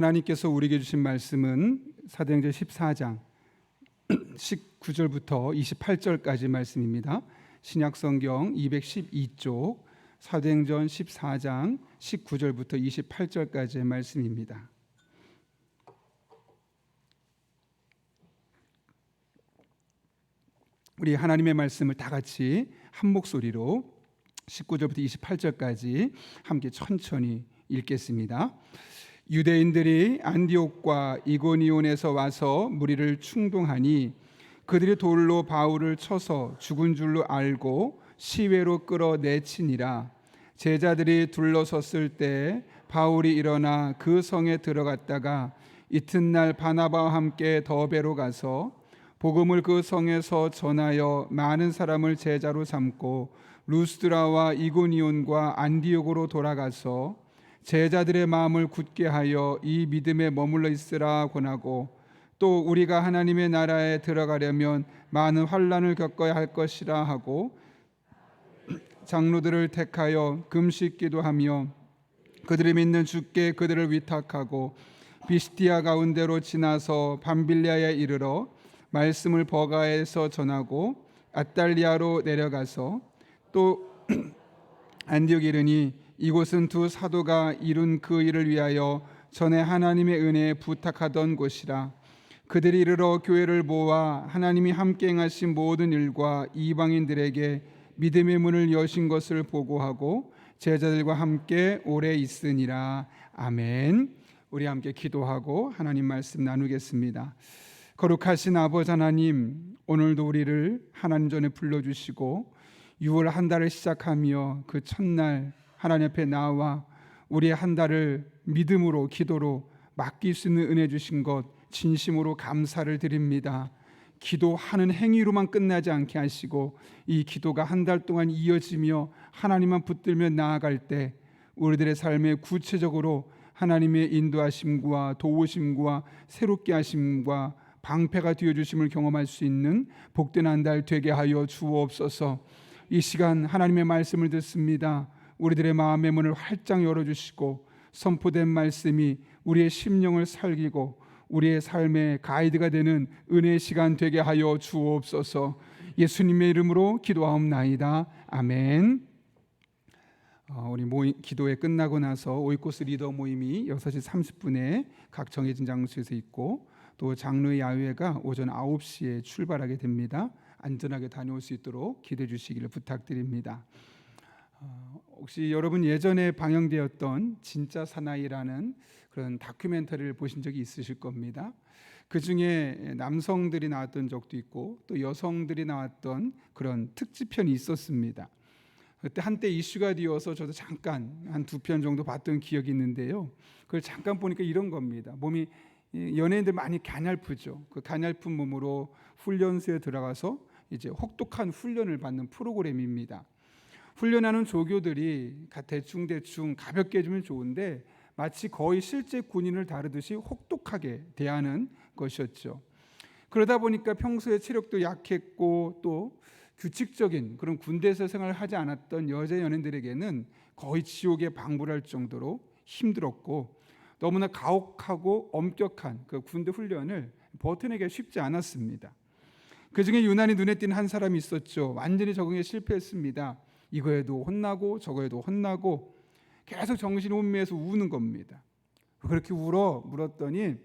하나님께서 우리에게 주신 말씀은 사도행전 14장 19절부터 28절까지 말씀입니다. 신약성경 212쪽 사도행전 14장 19절부터 28절까지의 말씀입니다. 우리 하나님의 말씀을 다 같이 한 목소리로 19절부터 28절까지 함께 천천히 읽겠습니다. 유대인들이 안디옥과 이고니온에서 와서 무리를 충동하니 그들이 돌로 바울을 쳐서 죽은 줄로 알고 시외로 끌어내치니라. 제자들이 둘러섰을 때 바울이 일어나 그 성에 들어갔다가 이튿날 바나바와 함께 더베로 가서 복음을 그 성에서 전하여 많은 사람을 제자로 삼고 루스드라와 이고니온과 안디옥으로 돌아가서 제자들의 마음을 굳게 하여 이 믿음에 머물러 있으라 권하고, 또 우리가 하나님의 나라에 들어가려면 많은 환난을 겪어야 할 것이라 하고 장로들을 택하여 금식 기도하며 그들이 믿는 주께 그들을 위탁하고 비스티아 가운데로 지나서 밤빌리아에 이르러 말씀을 버가에서 전하고 아달리아로 내려가서 또 안디옥에 이르니 이곳은 두 사도가 이룬 그 일을 위하여 전에 하나님의 은혜에 부탁하던 곳이라. 그들이 이르러 교회를 모아 하나님이 함께 행하신 모든 일과 이방인들에게 믿음의 문을 여신 것을 보고하고 제자들과 함께 오래 있으니라. 아멘. 우리 함께 기도하고 하나님 말씀 나누겠습니다. 거룩하신 아버지 하나님, 오늘도 우리를 하나님 전에 불러주시고 6월 한 달을 시작하며 그 첫날 하나님 앞에 나와 우리의 한 달을 믿음으로 기도로 맡길 수 있는 은혜 주신 것 진심으로 감사를 드립니다. 기도하는 행위로만 끝나지 않게 하시고 이 기도가 한 달 동안 이어지며 하나님만 붙들며 나아갈 때 우리들의 삶에 구체적으로 하나님의 인도하심과 도우심과 새롭게 하심과 방패가 되어주심을 경험할 수 있는 복된 한 달 되게 하여 주옵소서. 이 시간 하나님의 말씀을 듣습니다. 우리들의 마음의 문을 활짝 열어주시고 선포된 말씀이 우리의 심령을 살기고 우리의 삶의 가이드가 되는 은혜의 시간 되게 하여 주옵소서. 예수님의 이름으로 기도하옵나이다. 아멘. 우리 기도회 끝나고 나서 오이코스 리더 모임이 6시 30분에 각 정해진 장소에서 있고 또 장로의 야외가 오전 9시에 출발하게 됩니다. 안전하게 다녀올 수 있도록 기도해 주시기를 부탁드립니다. 혹시 여러분 예전에 방영되었던 진짜 사나이라는 그런 다큐멘터리를 보신 적이 있으실 겁니다. 그 중에 남성들이 나왔던 적도 있고 또 여성들이 나왔던 그런 특집편이 있었습니다. 그때 한때 이슈가 되어서 저도 잠깐 한 2편 정도 봤던 기억이 있는데요. 그걸 잠깐 보니까 이런 겁니다. 몸이 연예인들 많이 가냘프죠. 그 가냘픈 몸으로 훈련소에 들어가서 이제 혹독한 훈련을 받는 프로그램입니다. 훈련하는 조교들이 대충 가볍게 해주면 좋은데 마치 거의 실제 군인을 다루듯이 혹독하게 대하는 것이었죠. 그러다 보니까 평소에 체력도 약했고 또 규칙적인 그런 군대에서 생활을 하지 않았던 여자 연예인들에게는 거의 지옥에 방불할 정도로 힘들었고 너무나 가혹하고 엄격한 그 군대 훈련을 버텨내기가 쉽지 않았습니다. 그 중에 유난히 눈에 띄는 한 사람이 있었죠. 완전히 적응에 실패했습니다. 이거에도 혼나고 저거에도 혼나고 계속 정신이 혼미해서 우는 겁니다. 그렇게 물었더니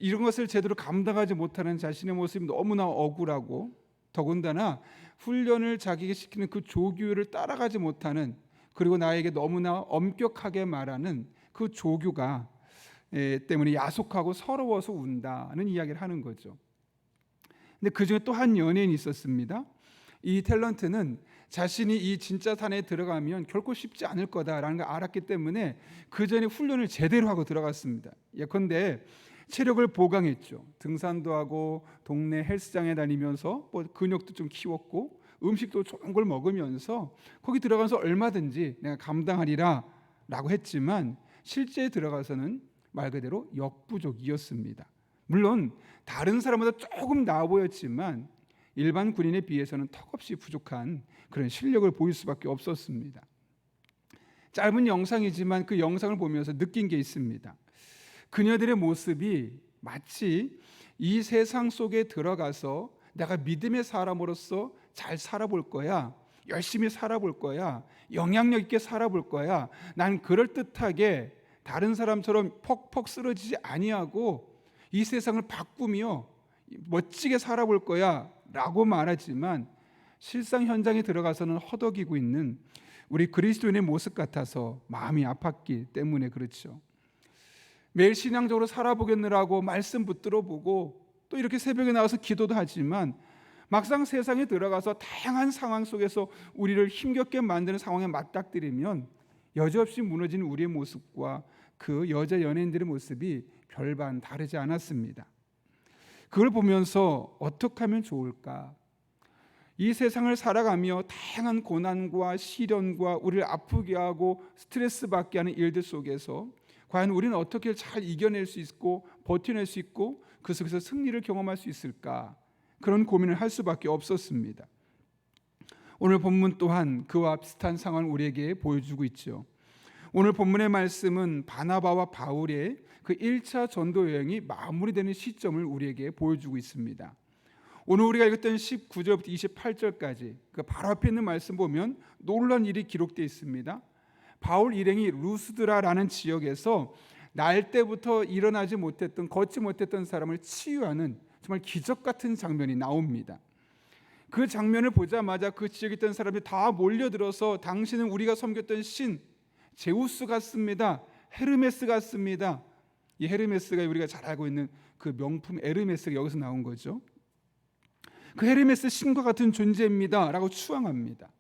이런 것을 제대로 감당하지 못하는 자신의 모습이 너무나 억울하고 더군다나 훈련을 자기에게 시키는 그 조교를 따라가지 못하는, 그리고 나에게 너무나 엄격하게 말하는 그 조교가 때문에 야속하고 서러워서 운다는 이야기를 하는 거죠. 근데 그 중에 또 한 연예인이 있었습니다. 이 탤런트는 자신이 이 진짜 산에 들어가면 결코 쉽지 않을 거다라는 걸 알았기 때문에 그 전에 훈련을 제대로 하고 들어갔습니다. 예컨대 체력을 보강했죠. 등산도 하고 동네 헬스장에 다니면서 근육도 좀 키웠고 음식도 좋은 걸 먹으면서 거기 들어가서 얼마든지 내가 감당하리라 라고 했지만 실제 들어가서는 말 그대로 역부족이었습니다. 물론 다른 사람보다 조금 나아 보였지만 일반 군인에 비해서는 턱없이 부족한 그런 실력을 보일 수밖에 없었습니다. 짧은 영상이지만 그 영상을 보면서 느낀 게 있습니다. 그녀들의 모습이 마치 이 세상 속에 들어가서 내가 믿음의 사람으로서 잘 살아볼 거야, 열심히 살아볼 거야, 영향력 있게 살아볼 거야, 난 그럴듯하게 다른 사람처럼 퍽퍽 쓰러지지 아니하고 이 세상을 바꾸며 멋지게 살아볼 거야 라고 말하지만 실상 현장에 들어가서는 허덕이고 있는 우리 그리스도인의 모습 같아서 마음이 아팠기 때문에 그렇죠. 매일 신앙적으로 살아보겠느라고 말씀 붙들어 보고 또 이렇게 새벽에 나와서 기도도 하지만 막상 세상에 들어가서 다양한 상황 속에서 우리를 힘겹게 만드는 상황에 맞닥뜨리면 여지없이 무너진 우리의 모습과 그 여자 연예인들의 모습이 별반 다르지 않았습니다. 그걸 보면서 어떻게 하면 좋을까? 이 세상을 살아가며 다양한 고난과 시련과 우리를 아프게 하고 스트레스 받게 하는 일들 속에서 과연 우리는 어떻게 잘 이겨낼 수 있고 버텨낼 수 있고 그 속에서 승리를 경험할 수 있을까? 그런 고민을 할 수밖에 없었습니다. 오늘 본문 또한 그와 비슷한 상황을 우리에게 보여주고 있죠. 오늘 본문의 말씀은 바나바와 바울의 그 1차 전도 여행이 마무리되는 시점을 우리에게 보여주고 있습니다. 오늘 우리가 읽었던 19절부터 28절까지 그 바로 앞에 있는 말씀 보면 놀라운 일이 기록되어 있습니다. 바울 일행이 루스드라라는 지역에서 날 때부터 일어나지 못했던 걷지 못했던 사람을 치유하는 정말 기적 같은 장면이 나옵니다. 그 장면을 보자마자 그 지역에 있던 사람들이 다 몰려들어서 당신은 우리가 섬겼던 신 제우스 같습니다, 헤르메스 같습니다. 이 헤르메스가 우리가 잘 알고 있는 그 명품 에르메스가 여기서 나온 거죠. 그 헤르메스 신과 같은 존재입니다 라고 추앙합니다.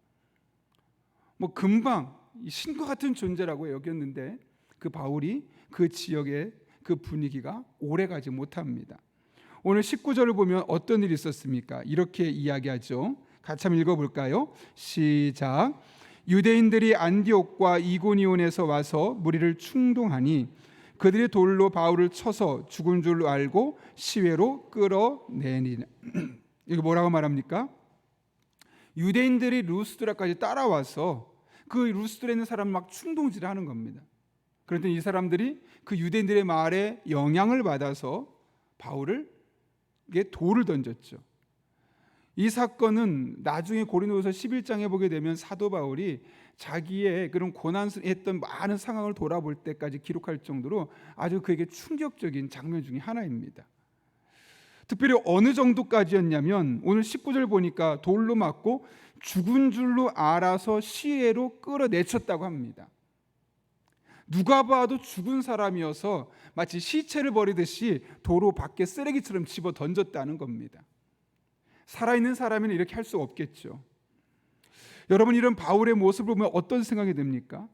뭐 금방 신과 같은 존재라고 여겼는데 그 바울이 그 지역의 그 분위기가 오래가지 못합니다. 오늘 19절을 보면 어떤 일이 있었습니까? 이렇게 이야기하죠. 같이 한번 읽어볼까요? 시작. 유대인들이 안디옥과 이고니온에서 와서 무리를 충동하니 그들이 돌로 바울을 쳐서 죽은 줄 알고 시외로 끌어내니라. 이거 뭐라고 말합니까? 유대인들이 루스드라까지 따라와서 그 루스드라에 있는 사람 막 충동질을 하는 겁니다. 그런데 이 사람들이 그 유대인들의 말에 영향을 받아서 바울에게 돌을 던졌죠. 이 사건은 나중에 고린도후서 11장에 보게 되면 사도 바울이 자기의 그런 고난했던 많은 상황을 돌아볼 때까지 기록할 정도로 아주 그에게 충격적인 장면 중에 하나입니다. 특별히 어느 정도까지였냐면 오늘 19절 보니까 돌로 맞고 죽은 줄로 알아서 시외로 끌어내쳤다고 합니다. 누가 봐도 죽은 사람이어서 마치 시체를 버리듯이 도로 밖에 쓰레기처럼 집어 던졌다는 겁니다. 살아있는 사람이면 이렇게 할 수 없겠죠. 여러분, 이런 바울의 모습을 보면 어떤 생각이 듭니까?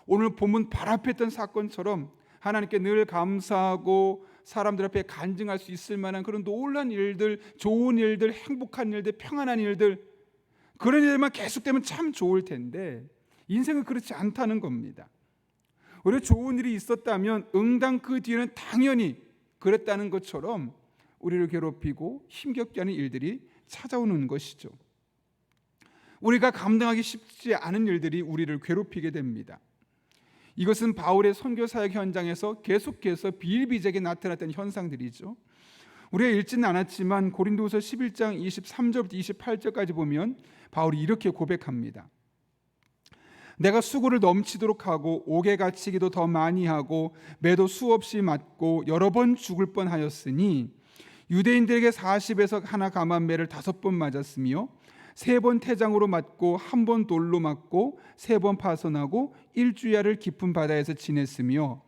오늘 본문 바로 앞에 있던 사건처럼 하나님께 늘 감사하고 사람들 앞에 간증할 수 있을 만한 그런 놀라운 일들, 좋은 일들, 행복한 일들, 평안한 일들, 그런 일들만 계속되면 참 좋을 텐데 인생은 그렇지 않다는 겁니다. 오히려 좋은 일이 있었다면 응당 그 뒤에는 당연히 그랬다는 것처럼 우리를 괴롭히고 힘겹게 하는 일들이 찾아오는 것이죠. 우리가 감당하기 쉽지 않은 일들이 우리를 괴롭히게 됩니다. 이것은 바울의 선교 사역 현장에서 계속해서 비일비재하게 나타났던 현상들이죠. 우리가 읽지는 않았지만 고린도후서 11장 23절부터 28절까지 보면 바울이 이렇게 고백합니다. 내가 수고를 넘치도록 하고 옥에 갇히기도 더 많이 하고 매도 수없이 맞고 여러 번 죽을 뻔하였으니 유대인들에게 40에서 하나 감한 매를 5번 맞았으며 3번 태장으로 맞고 1번 돌로 맞고 3번 파선하고 일주야를 깊은 바다에서 지냈으며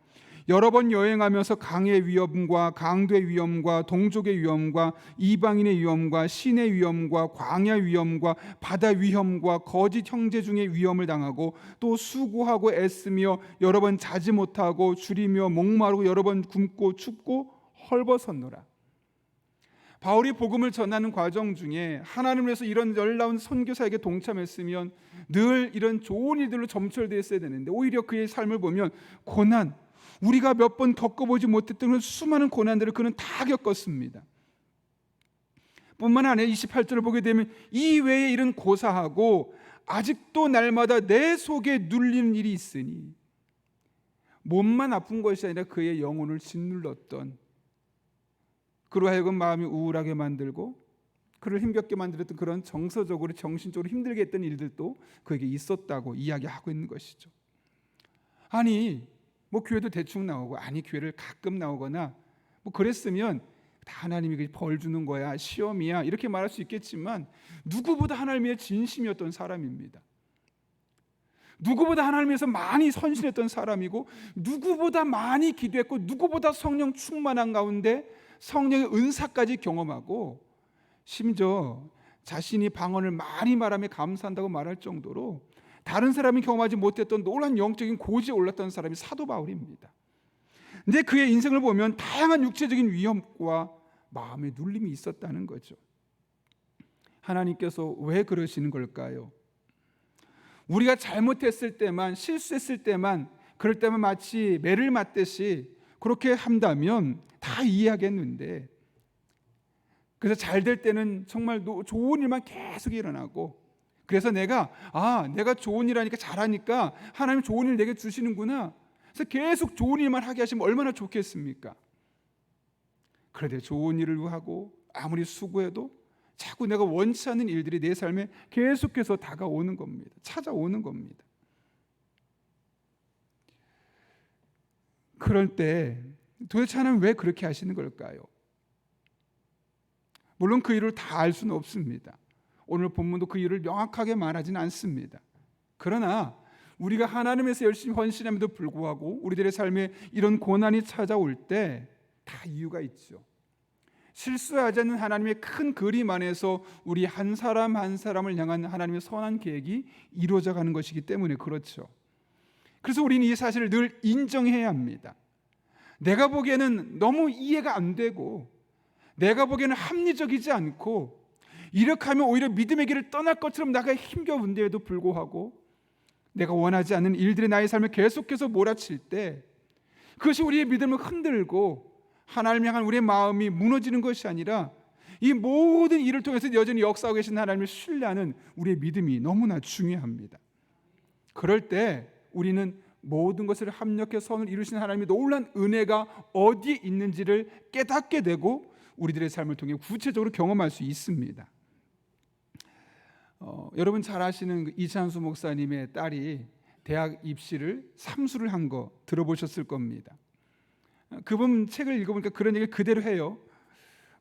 여러 번 여행하면서 강의 위험과 강도의 위험과 동족의 위험과 이방인의 위험과 신의 위험과 광야 위험과 바다 위험과 거짓 형제 중의 위험을 당하고 또 수고하고 애쓰며 여러 번 자지 못하고 줄이며 목마르고 여러 번 굶고 춥고 헐벗었노라. 바울이 복음을 전하는 과정 중에 하나님을 위해서 이런 놀라운 선교사에게 동참했으면 늘 이런 좋은 일들로 점철되어 있어야 되는데 오히려 그의 삶을 보면 고난, 우리가 몇 번 겪어보지 못했던 그런 수많은 고난들을 그는 다 겪었습니다. 뿐만 아니라 28절을 보게 되면 이 외에 이런 고사하고 아직도 날마다 내 속에 눌리는 일이 있으니 몸만 아픈 것이 아니라 그의 영혼을 짓눌렀던, 그로 하여금 마음이 우울하게 만들고 그를 힘겹게 만들었던 그런 정서적으로 정신적으로 힘들게 했던 일들도 그에게 있었다고 이야기하고 있는 것이죠. 아니 뭐 교회도 대충 나오고, 아니 교회를 가끔 나오거나 뭐 그랬으면 다 하나님이 벌 주는 거야, 시험이야, 이렇게 말할 수 있겠지만 누구보다 하나님의 진심이었던 사람입니다. 누구보다 하나님 위해서 많이 헌신했던 사람이고, 누구보다 많이 기도했고, 누구보다 성령 충만한 가운데 성령의 은사까지 경험하고, 심지어 자신이 방언을 많이 말하며 감사한다고 말할 정도로 다른 사람이 경험하지 못했던 놀라운 영적인 고지에 올랐던 사람이 사도 바울입니다. 근데 그의 인생을 보면 다양한 육체적인 위험과 마음의 눌림이 있었다는 거죠. 하나님께서 왜 그러시는 걸까요? 우리가 잘못했을 때만, 실수했을 때만, 그럴 때만 마치 매를 맞듯이 그렇게 한다면 다 이해하겠는데, 그래서 잘 될 때는 정말 좋은 일만 계속 일어나고, 그래서 내가 좋은 일 하니까 잘하니까 하나님 좋은 일 내게 주시는구나, 그래서 계속 좋은 일만 하게 하시면 얼마나 좋겠습니까? 그런데 좋은 일을 하고 아무리 수고해도 자꾸 내가 원치 않는 일들이 내 삶에 계속해서 다가오는 겁니다. 찾아오는 겁니다. 그럴 때 도대체 하나님 왜 그렇게 하시는 걸까요? 물론 그 이유를 다 알 수는 없습니다. 오늘 본문도 그 이유를 명확하게 말하지는 않습니다. 그러나 우리가 하나님에서 열심히 헌신함에도 불구하고 우리들의 삶에 이런 고난이 찾아올 때 다 이유가 있죠. 실수하지 않는 하나님의 큰 그림 안에서 우리 한 사람 한 사람을 향한 하나님의 선한 계획이 이루어져 가는 것이기 때문에 그렇죠. 그래서 우리는 이 사실을 늘 인정해야 합니다. 내가 보기에는 너무 이해가 안 되고, 내가 보기에는 합리적이지 않고, 이렇게 하면 오히려 믿음의 길을 떠날 것처럼 나가 힘겨운데에도 불구하고 내가 원하지 않는 일들이 나의 삶을 계속해서 몰아칠 때, 그것이 우리의 믿음을 흔들고 하나님을 향한 우리의 마음이 무너지는 것이 아니라 이 모든 일을 통해서 여전히 역사하고 계신 하나님을 신뢰하는 우리의 믿음이 너무나 중요합니다. 그럴 때 우리는 모든 것을 합력해 선을 이루신 하나님의 놀라운 은혜가 어디에 있는지를 깨닫게 되고 우리들의 삶을 통해 구체적으로 경험할 수 있습니다. 여러분 잘 아시는 이찬수 목사님의 딸이 대학 입시를 삼수를 한 거 들어보셨을 겁니다. 그분 책을 읽어보니까 그런 얘기를 그대로 해요.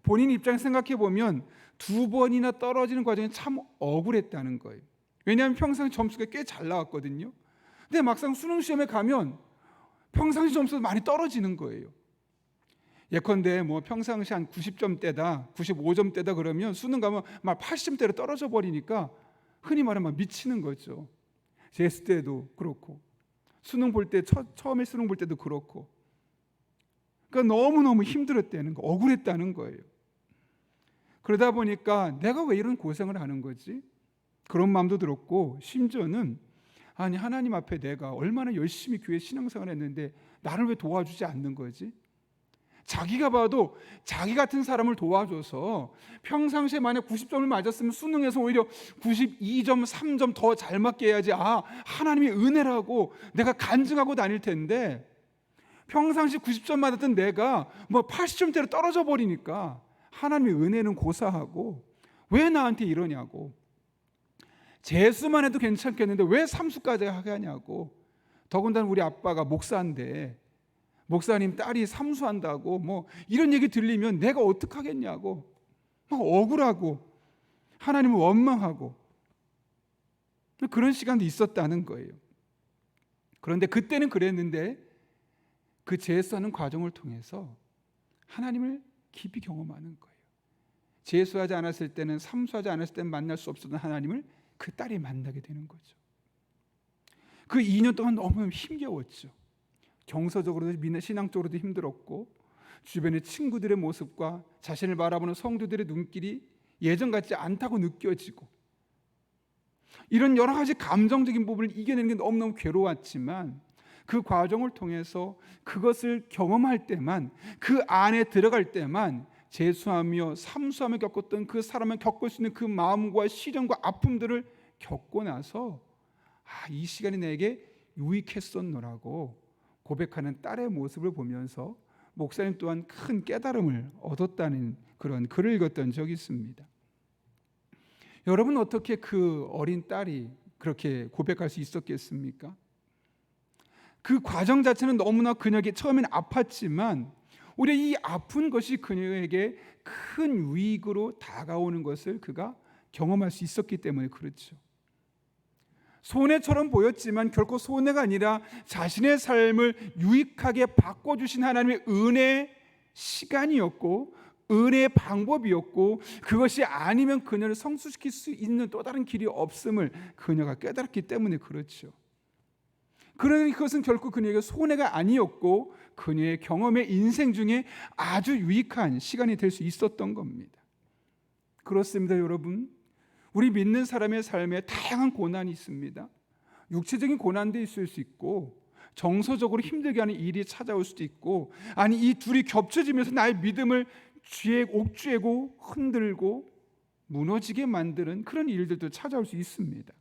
본인 입장에서 생각해 보면 2번이나 떨어지는 과정이 참 억울했다는 거예요. 왜냐하면 평상 점수가 꽤 잘 나왔거든요. 근데 막상 수능 시험에 가면 평상시 점수가 많이 떨어지는 거예요. 예컨대 뭐 평상시 한 90점대다, 95점대다 그러면 수능 가면 막 80점대로 떨어져 버리니까 흔히 말하면 막 미치는 거죠. 재수 때도 그렇고, 수능 볼 때 처음에 수능 볼 때도 그렇고, 그러니까 너무너무 힘들었다는 거, 억울했다는 거예요. 그러다 보니까 내가 왜 이런 고생을 하는 거지? 그런 마음도 들었고, 심지어는 아니 하나님 앞에 내가 얼마나 열심히 교회 신앙생활을 했는데 나를 왜 도와주지 않는 거지? 자기가 봐도 자기 같은 사람을 도와줘서 평상시에 만약 90점을 맞았으면 수능에서 오히려 92점, 3점 더 잘 맞게 해야지, 하나님의 은혜라고 내가 간증하고 다닐 텐데, 평상시 90점 맞았던 내가 뭐 80점대로 떨어져 버리니까 하나님의 은혜는 고사하고 왜 나한테 이러냐고, 재수만 해도 괜찮겠는데 왜 삼수까지 하게 하냐고. 더군다나 우리 아빠가 목사인데 목사님 딸이 삼수한다고 뭐 이런 얘기 들리면 내가 어떡하겠냐고 막 억울하고 하나님을 원망하고 그런 시간도 있었다는 거예요. 그런데 그때는 그랬는데 그 재수하는 과정을 통해서 하나님을 깊이 경험하는 거예요. 재수하지 않았을 때는, 삼수하지 않았을 때는 만날 수 없었던 하나님을 그 딸이 만나게 되는 거죠. 그 2년 동안 너무 힘겨웠죠. 정서적으로도 신앙적으로도 힘들었고, 주변의 친구들의 모습과 자신을 바라보는 성도들의 눈길이 예전 같지 않다고 느껴지고, 이런 여러 가지 감정적인 부분을 이겨내는 게 너무너무 괴로웠지만, 그 과정을 통해서 그것을 경험할 때만, 그 안에 들어갈 때만 재수하며 삼수하며 겪었던 그 사람을 겪을 수 있는 그 마음과 시련과 아픔들을 겪고 나서 이 시간이 내게 유익했었노라고 고백하는 딸의 모습을 보면서 목사님 또한 큰 깨달음을 얻었다는 그런 글을 읽었던 적이 있습니다. 여러분, 어떻게 그 어린 딸이 그렇게 고백할 수 있었겠습니까? 그 과정 자체는 너무나 그녀에게 처음엔 아팠지만 오히려 이 아픈 것이 그녀에게 큰 유익으로 다가오는 것을 그가 경험할 수 있었기 때문에 그렇죠. 손해처럼 보였지만 결코 손해가 아니라 자신의 삶을 유익하게 바꿔주신 하나님의 은혜의 시간이었고 은혜의 방법이었고, 그것이 아니면 그녀를 성숙시킬 수 있는 또 다른 길이 없음을 그녀가 깨달았기 때문에 그렇죠. 그러니 그것은 결코 그녀에게 손해가 아니었고 그녀의 경험의 인생 중에 아주 유익한 시간이 될 수 있었던 겁니다. 그렇습니다, 여러분. 우리 믿는 사람의 삶에 다양한 고난이 있습니다. 육체적인 고난도 있을 수 있고 정서적으로 힘들게 하는 일이 찾아올 수도 있고, 아니 이 둘이 겹쳐지면서 나의 믿음을 옥죄고 흔들고 무너지게 만드는 그런 일들도 찾아올 수 있습니다.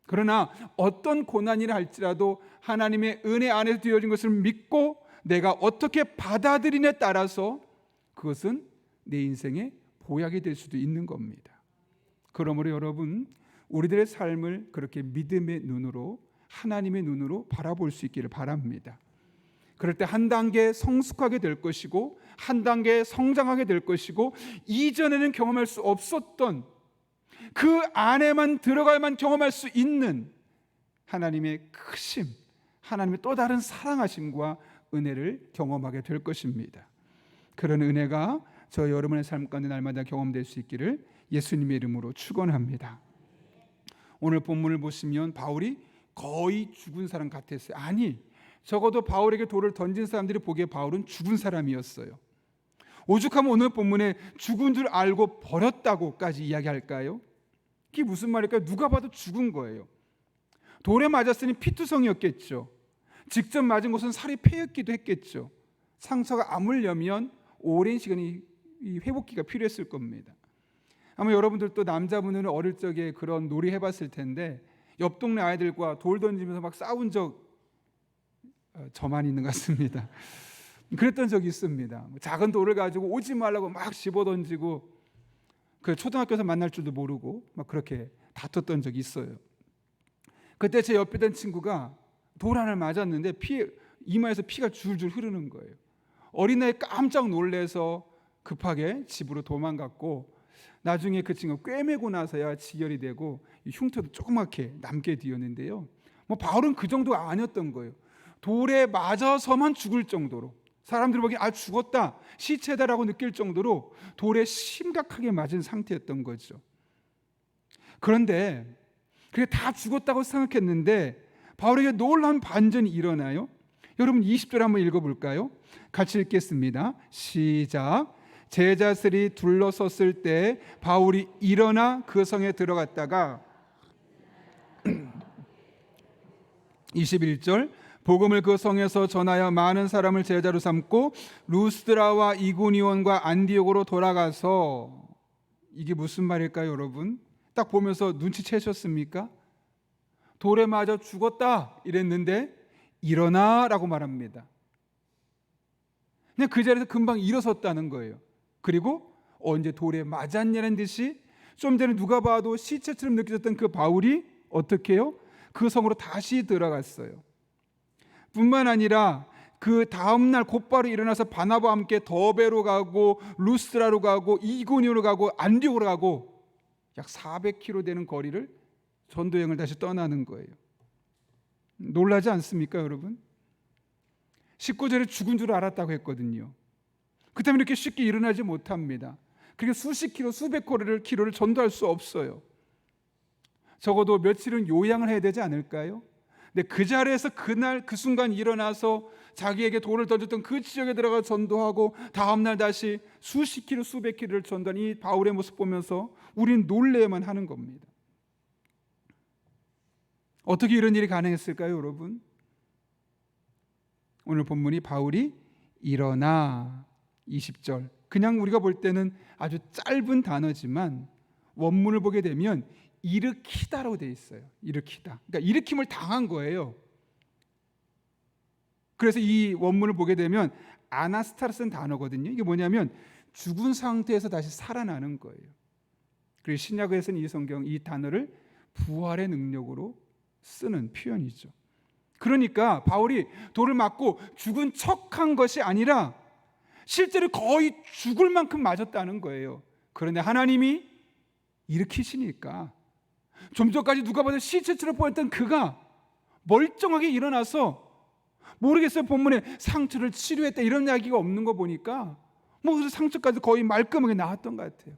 그러나 어떤 고난이라 할지라도 하나님의 은혜 안에서 되어진 것을 믿고 내가 어떻게 받아들이냐에 따라서 그것은 내 인생의 보약이 될 수도 있는 겁니다. 그러므로 여러분, 우리들의 삶을 그렇게 믿음의 눈으로, 하나님의 눈으로 바라볼 수 있기를 바랍니다. 그럴 때 한 단계 성숙하게 될 것이고 한 단계 성장하게 될 것이고, 이전에는 경험할 수 없었던 그 안에만 들어가야만 경험할 수 있는 하나님의 크심, 하나님의 또 다른 사랑하심과 은혜를 경험하게 될 것입니다. 그런 은혜가 저 여러분의 삶 가운데 날마다 경험될 수 있기를 예수님의 이름으로 축원합니다. 오늘 본문을 보시면 바울이 거의 죽은 사람 같았어요. 아니, 적어도 바울에게 돌을 던진 사람들이 보기에 바울은 죽은 사람이었어요. 오죽하면 오늘 본문에 죽은 줄 알고 버렸다고까지 이야기할까요? 이게 무슨 말일까요? 누가 봐도 죽은 거예요. 돌에 맞았으니 피투성이었겠죠. 직접 맞은 곳은 살이 패였기도 했겠죠. 상처가 아물려면 오랜 시간이 회복기가 필요했을 겁니다. 아마 여러분들도 남자분들은 어릴 적에 그런 놀이 해봤을 텐데 옆 동네 아이들과 돌 던지면서 막 싸운 적 저만 있는 것 같습니다. 그랬던 적이 있습니다. 작은 돌을 가지고 오지 말라고 막 집어던지고, 그 초등학교에서 만날 줄도 모르고 막 그렇게 다퉜던 적이 있어요. 그때 제 옆에 있던 친구가 돌 하나를 맞았는데 이마에서 피가 줄줄 흐르는 거예요. 어린 나이에 깜짝 놀래서 급하게 집으로 도망갔고, 나중에 그 친구가 꿰매고 나서야 지혈이 되고 흉터도 조그맣게 남게 되었는데요. 바울은 그 정도가 아니었던 거예요. 돌에 맞아서만 죽을 정도로, 사람들이 보기엔 죽었다, 시체다라고 느낄 정도로 돌에 심각하게 맞은 상태였던 거죠. 그런데 그게 다 죽었다고 생각했는데 바울에게 놀라운 반전이 일어나요. 여러분 20절 한번 읽어볼까요? 같이 읽겠습니다. 시작. 제자들이 둘러섰을 때 바울이 일어나 그 성에 들어갔다가 21절 복음을 그 성에서 전하여 많은 사람을 제자로 삼고 루스드라와 이고니온과 안디옥으로 돌아가서, 이게 무슨 말일까요, 여러분? 딱 보면서 눈치채셨습니까? 돌에 맞아 죽었다 이랬는데 일어나라고 말합니다. 그냥 그 자리에서 금방 일어섰다는 거예요. 그리고 언제 돌에 맞았냐는 듯이 좀 전에 누가 봐도 시체처럼 느껴졌던 그 바울이 어떻게 해요? 그 성으로 다시 들어갔어요. 뿐만 아니라 그 다음날 곧바로 일어나서 바나바와 함께 더베로 가고 루스드라로 가고 이고니온으로 가고 안디옥으로 가고 약 400km 되는 거리를 전도여행을 다시 떠나는 거예요. 놀라지 않습니까, 여러분? 19절에 죽은 줄 알았다고 했거든요. 그 때문에 이렇게 쉽게 일어나지 못합니다. 그렇게 수십 킬로, 수백 킬로를 전도할 수 없어요. 적어도 며칠은 요양을 해야 되지 않을까요? 근데 그 자리에서 그날 그 순간 일어나서 자기에게 돌을 던졌던 그 지역에 들어가 전도하고 다음날 다시 수십 킬로, 수백 킬로를 전도한 이 바울의 모습 보면서 우리는 놀래야만 하는 겁니다. 어떻게 이런 일이 가능했을까요, 여러분? 오늘 본문이 바울이 일어나 20절, 그냥 우리가 볼 때는 아주 짧은 단어지만 원문을 보게 되면 일으키다라고 되어 있어요. 일으키다. 그러니까 일으킴을 당한 거예요. 그래서 이 원문을 보게 되면 아나스타르스는 단어거든요. 이게 뭐냐면 죽은 상태에서 다시 살아나는 거예요. 그리고 신약에서는 이 성경 이 단어를 부활의 능력으로 쓰는 표현이죠. 그러니까 바울이 돌을 맞고 죽은 척한 것이 아니라 실제로 거의 죽을 만큼 맞았다는 거예요. 그런데 하나님이 일으키시니까 좀 전까지 누가 봐도 시체처럼 보였던 그가 멀쩡하게 일어나서, 모르겠어요, 본문에 상처를 치료했다 이런 이야기가 없는 거 보니까 뭐 상처까지 거의 말끔하게 나았던 것 같아요.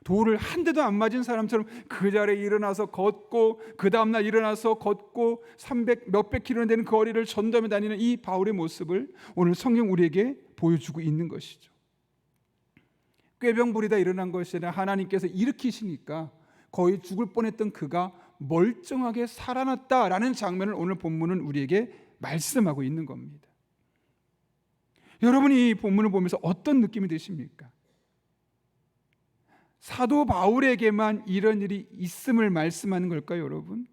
돌을 한 대도 안 맞은 사람처럼 그 자리에 일어나서 걷고, 그 다음날 일어나서 걷고 300 몇백 킬로 되는 거리를 전담해 다니는 이 바울의 모습을 오늘 성경 우리에게 보여주고 있는 것이죠. 꾀병 부리다 일어난 것이 아니라 하나님께서 일으키시니까 거의 죽을 뻔했던 그가 멀쩡하게 살아났다라는 장면을 오늘 본문은 우리에게 말씀하고 있는 겁니다. 여러분이 이 본문을 보면서 어떤 느낌이 드십니까? 사도 바울에게만 이런 일이 있음을 말씀하는 걸까요, 여러분?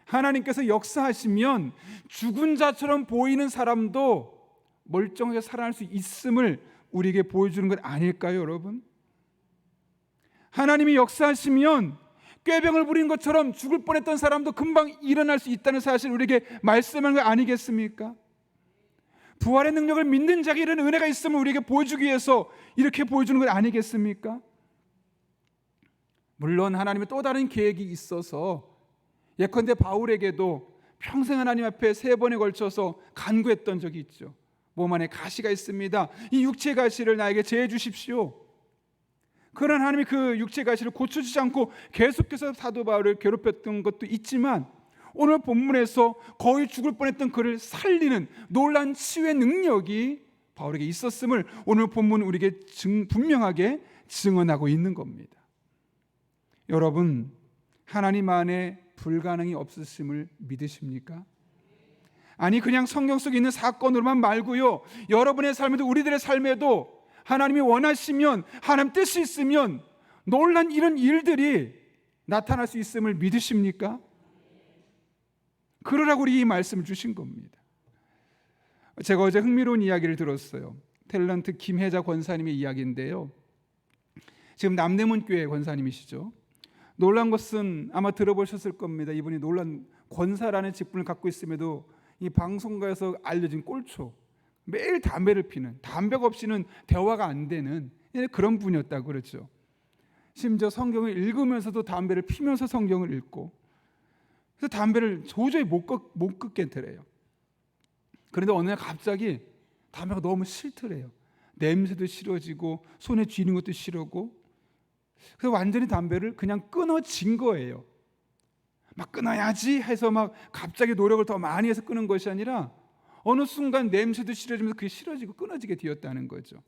하나님께서 역사하시면 죽은 자처럼 보이는 사람도 멀쩡하게 살아날 수 있음을 우리에게 보여주는 것 아닐까요, 여러분? 하나님이 역사하시면 꾀병을 부린 것처럼 죽을 뻔했던 사람도 금방 일어날 수 있다는 사실을 우리에게 말씀하는 거 아니겠습니까? 부활의 능력을 믿는 자에게 이런 은혜가 있음을 우리에게 보여주기 위해서 이렇게 보여주는 것 아니겠습니까? 물론 하나님의 또 다른 계획이 있어서 예컨대 바울에게도 평생 하나님 앞에 3번에 걸쳐서 간구했던 적이 있죠. 몸 안에 가시가 있습니다. 이 육체 가시를 나에게 제해 주십시오. 그러나 하나님이 그 육체 가시를 고쳐주지 않고 계속해서 사도 바울을 괴롭혔던 것도 있지만, 오늘 본문에서 거의 죽을 뻔했던 그를 살리는 놀라운 치유의 능력이 바울에게 있었음을 오늘 본문은 우리에게 분명하게 증언하고 있는 겁니다. 여러분, 하나님 안에 불가능이 없으심을 믿으십니까? 아니, 그냥 성경 속에 있는 사건으로만 말고요, 여러분의 삶에도 우리들의 삶에도 하나님이 원하시면, 하나님 뜻이 있으면 놀란 이런 일들이 나타날 수 있음을 믿으십니까? 그러라고 우리 이 말씀을 주신 겁니다. 제가 어제 흥미로운 이야기를 들었어요. 탤런트 김혜자 권사님의 이야기인데요, 지금 남대문교회 권사님이시죠. 놀란 것은 아마 들어보셨을 겁니다. 이분이 놀란 권사라는 직분을 갖고 있음에도 이 방송가에서 알려진 꼴초, 매일 담배를 피는, 담배가 없이는 대화가 안 되는 그런 분이었다고 그러죠. 심지어 성경을 읽으면서도 담배를 피면서 성경을 읽고, 그래서 담배를 도저히 못 끊겠더래요. 그런데 어느 날 갑자기 담배가 너무 싫더래요. 냄새도 싫어지고 손에 쥐는 것도 싫어고, 그래서 완전히 담배를 그냥 끊어진 거예요. 막 끊어야지 해서 막 갑자기 노력을 더 많이 해서 끊은 것이 아니라 어느 순간 냄새도 싫어지면서 그게 싫어지고 끊어지게 되었다는 거죠.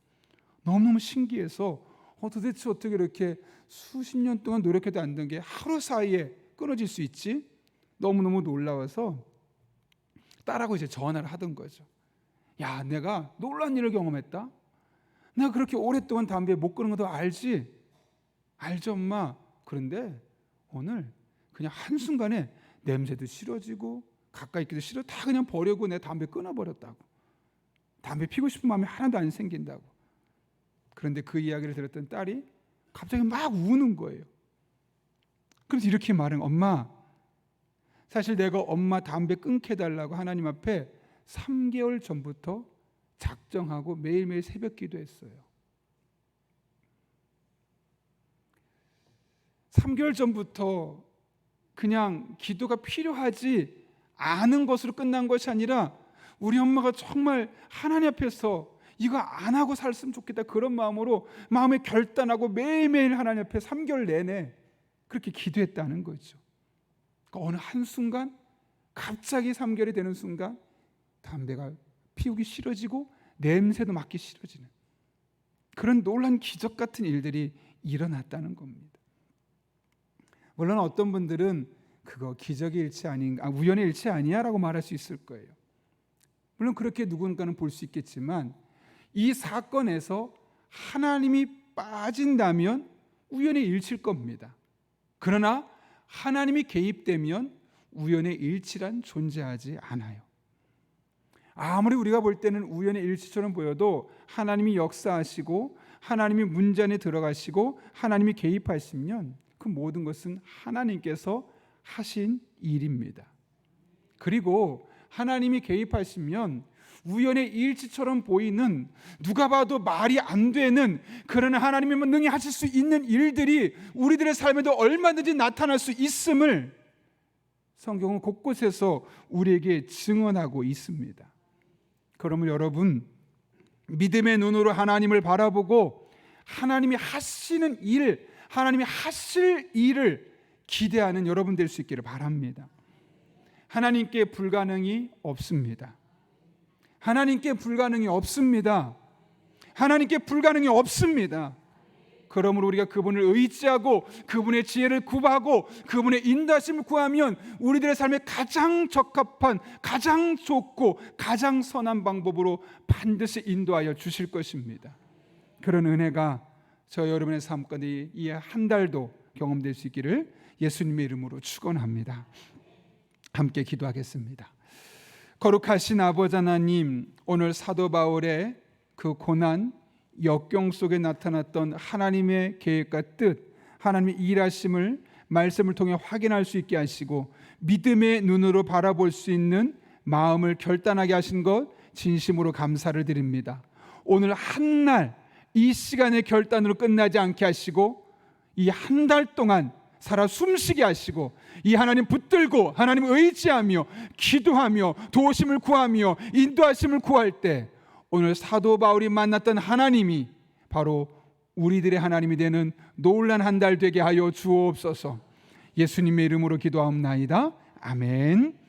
너무너무 신기해서 도대체 어떻게 이렇게 수십 년 동안 노력해도 안 된 게 하루 사이에 끊어질 수 있지? 너무너무 놀라워서 딸하고 이제 전화를 하던 거죠. 야, 내가 놀라운 일을 경험했다. 내가 그렇게 오랫동안 담배 못 끊은 것도 알지? 알죠, 엄마. 그런데 오늘 그냥 한순간에 냄새도 싫어지고 가까이 있기도 싫어, 다 그냥 버리고 내 담배 끊어버렸다고. 담배 피고 싶은 마음이 하나도 안 생긴다고. 그런데 그 이야기를 들었던 딸이 갑자기 막 우는 거예요. 그래서 이렇게 말한, 엄마, 사실 내가 엄마 담배 끊게 해달라고 하나님 앞에 3개월 전부터 작정하고 매일매일 새벽 기도했어요. 3개월 전부터 그냥 기도가 필요하지 않은 것으로 끝난 것이 아니라 우리 엄마가 정말 하나님 앞에서 이거 안 하고 살았으면 좋겠다, 그런 마음으로 마음에 결단하고 매일매일 하나님 앞에 3개월 내내 그렇게 기도했다는 거죠. 그러니까 어느 한순간 갑자기 3개월이 되는 순간 담배가 피우기 싫어지고 냄새도 맡기 싫어지는 그런 놀란 기적 같은 일들이 일어났다는 겁니다. 물론 어떤 분들은 그거 기적의 일치 아닌가, 우연의 일치 아니야 라고 말할 수 있을 거예요. 물론 그렇게 누군가는 볼 수 있겠지만, 이 사건에서 하나님이 빠진다면 우연의 일치일 겁니다. 그러나 하나님이 개입되면 우연의 일치란 존재하지 않아요. 아무리 우리가 볼 때는 우연의 일치처럼 보여도 하나님이 역사하시고 하나님이 문제 안에 들어가시고 하나님이 개입하시면 그 모든 것은 하나님께서 하신 일입니다. 그리고 하나님이 개입하시면 우연의 일치처럼 보이는, 누가 봐도 말이 안 되는, 그러나 하나님이면 능히 하실 수 있는 일들이 우리들의 삶에도 얼마든지 나타날 수 있음을 성경은 곳곳에서 우리에게 증언하고 있습니다. 그러면 여러분, 믿음의 눈으로 하나님을 바라보고 하나님이 하시는 일, 하나님이 하실 일을 기대하는 여러분 될 수 있기를 바랍니다. 하나님께 불가능이 없습니다. 하나님께 불가능이 없습니다. 하나님께 불가능이 없습니다. 그러므로 우리가 그분을 의지하고 그분의 지혜를 구하고 그분의 인도하심을 구하면 우리들의 삶에 가장 적합한, 가장 좋고 가장 선한 방법으로 반드시 인도하여 주실 것입니다. 그런 은혜가 저 여러분의 삶 가운데 이 한 달도 경험될 수 있기를 예수님의 이름으로 축원합니다. 함께 기도하겠습니다. 거룩하신 아버지 하나님, 오늘 사도 바울의 그 고난, 역경 속에 나타났던 하나님의 계획과 뜻, 하나님의 일하심을 말씀을 통해 확인할 수 있게 하시고 믿음의 눈으로 바라볼 수 있는 마음을 결단하게 하신 것 진심으로 감사를 드립니다. 오늘 한 날 이 시간의 결단으로 끝나지 않게 하시고 이 한 달 동안 살아 숨쉬게 하시고 이 하나님 붙들고 하나님 의지하며 기도하며 도우심을 구하며 인도하심을 구할 때 오늘 사도 바울이 만났던 하나님이 바로 우리들의 하나님이 되는 놀란 한 달 되게 하여 주옵소서. 예수님의 이름으로 기도하옵나이다. 아멘.